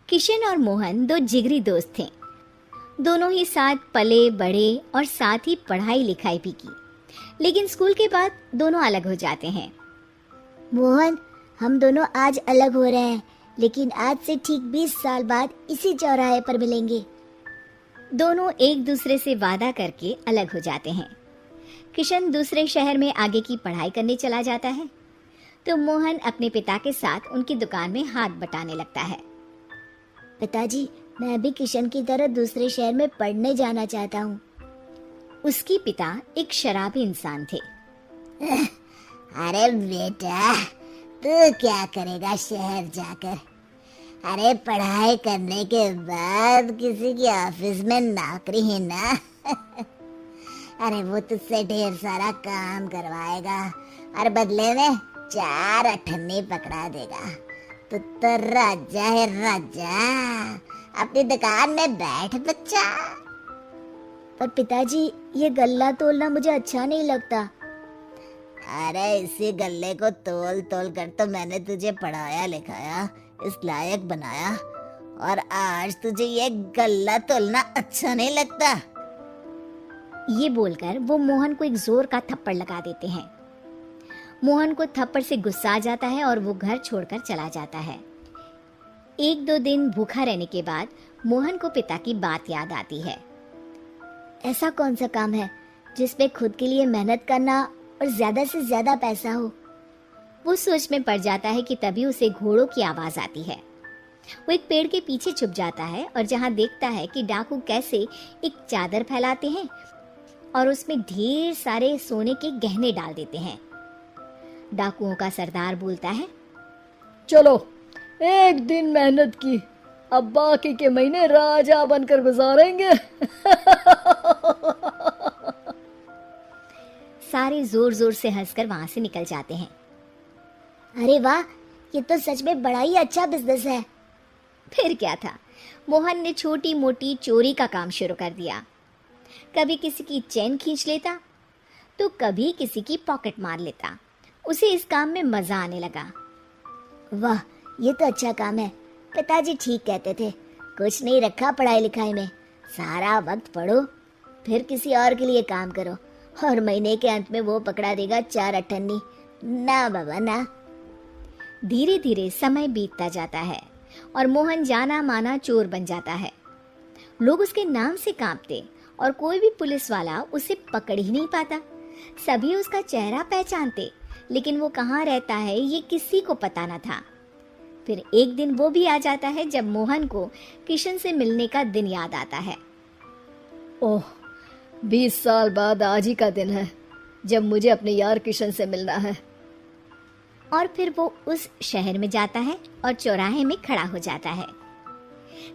किशन और मोहन दो जिगरी दोस्त थे। दोनों ही साथ पले बढ़े और साथ ही पढ़ाई लिखाई भी की, लेकिन स्कूल के बाद दोनों अलग हो जाते हैं। मोहन, हम दोनों आज अलग हो रहे हैं, लेकिन आज से ठीक 20 साल बाद इसी चौराहे पर मिलेंगे। दोनों एक दूसरे से वादा करके अलग हो जाते हैं। किशन दूसरे शहर में आगे की पढ़ाई करने चला जाता है, तो मोहन अपने पिता के साथ उनकी दुकान में हाथ बटाने लगता है। पिताजी, मैं भी किशन की तरह दूसरे शहर में पढ़ने जाना चाहता हूँ। उसके पिता एक शराबी इंसान थे। अरे बेटा, तू क्या करेगा शहर जाकर? अरे पढ़ाई करने के बाद किसी के ऑफिस में नौकरी है ना। अरे वो तुझसे ढेर सारा काम करवाएगा और बदले में 4 अठन्नी पकड़ा देगा। तो राजा है राजा, अपनी दुकान में बैठ बच्चा। पर पिताजी, ये गल्ला तोलना मुझे अच्छा नहीं लगता। अरे इसी गल्ले को तोल तोल कर तो मैंने तुझे पढ़ाया लिखाया, इस लायक बनाया, और आज तुझे ये गल्ला तोलना अच्छा नहीं लगता। ये बोलकर वो मोहन को एक जोर का थप्पड़ लगा देते हैं। मोहन को थप्पड़ से गुस्सा आ जाता है और वो घर छोड़कर चला जाता है। 1-2 दिन भूखा रहने के बाद मोहन को पिता की बात याद आती है। ऐसा कौन सा काम है जिसमें खुद के लिए मेहनत करना और ज्यादा से ज्यादा पैसा हो? वो सोच में पड़ जाता है कि तभी उसे घोड़ों की आवाज आती है। वो एक पेड़ के पीछे छुप जाता है और जहाँ देखता है कि डाकू कैसे एक चादर फैलाते हैं और उसमें ढेर सारे सोने के गहने डाल देते हैं। डाकुओं का सरदार बोलता है, चलो, एक दिन मेहनत की, अब बाकी के महीने राजा बनकर गुजारेंगे। सारे जोर जोर से हंसकर वहां से निकल जाते हैं। अरे वाह, ये तो सच में बड़ा ही अच्छा बिजनेस है। फिर क्या था, मोहन ने छोटी मोटी चोरी का काम शुरू कर दिया। कभी किसी की चेन खींच लेता तो कभी किसी की पॉकेट मार लेता। उसे इस काम में मजा आने लगा। वाह, ये तो अच्छा काम है। पिताजी ठीक कहते थे, कुछ नहीं रखा पढ़ाई लिखाई में, सारा वक्त पढ़ो, फिर किसी और के लिए काम करो, और महीने के अंत में वो पकड़ा देगा 4 अठन्नी। ना बाबा ना। धीरे धीरे समय बीतता जाता है और मोहन जाना माना चोर बन जाता है। लोग उसके नाम से कांपते और कोई भी पुलिस वाला उसे पकड़ ही नहीं पाता। सभी उसका चेहरा पहचानते, लेकिन वो कहाँ रहता है ये किसी को पता न था। फिर एक दिन वो भी आ जाता है जब मोहन को किशन से मिलने का दिन याद आता है। ओह, 20 साल बाद आज ही का दिन है जब मुझे अपने यार किशन से मिलना है। और फिर वो उस शहर में जाता है और चौराहे में खड़ा हो जाता है।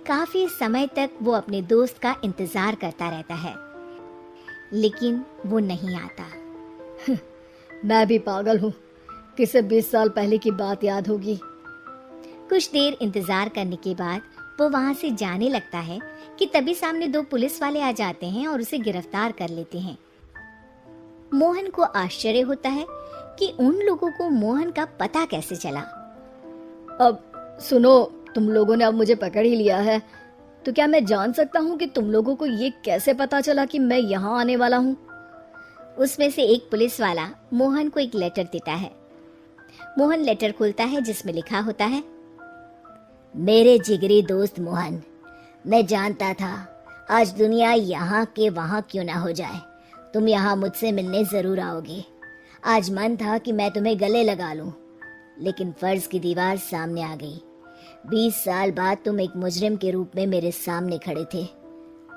काफी समय तक वो अपने दोस्त का इंतजार करता रहता है, लेकिन वो नहीं आता। मैं भी पागल हूँ, किसे 20 साल पहले की बात याद होगी। कुछ देर इंतजार करने के बाद वो वहां से जाने लगता है कि तभी सामने 2 पुलिस वाले आ जाते हैं और उसे गिरफ्तार कर लेते हैं। मोहन को आश्चर्य होता है कि उन लोगों को मोहन का पता कैसे चला। अब सुनो, तुम लोगों ने अब मुझे पकड़ ही लिया है, तो क्या मैं जान सकता हूँ कि तुम लोगों को ये कैसे पता चला कि मैं यहाँ आने वाला हूँ? उसमें से एक पुलिस वाला मोहन को एक लेटर देता है। मोहन लेटर खोलता है जिसमें लिखा होता है, मेरे जिगरी दोस्त मोहन, मैं जानता था आज दुनिया यहाँ के वहाँ क्यों ना हो जाए, तुम यहाँ मुझसे मिलने जरूर आओगे। आज मन था कि मैं तुम्हें गले लगा लूं, लेकिन फर्ज की दीवार सामने आ गई। 20 साल बाद तुम एक मुजरिम के रूप में मेरे सामने खड़े थे।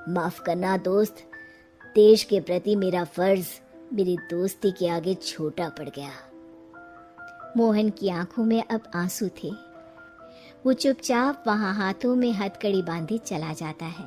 माफ करना दोस्त, देश के प्रति मेरा फर्ज मेरी दोस्ती के आगे छोटा पड़ गया। मोहन की आंखों में अब आंसू थे। वो चुपचाप वहां हाथों में हथकड़ी बांधे चला जाता है।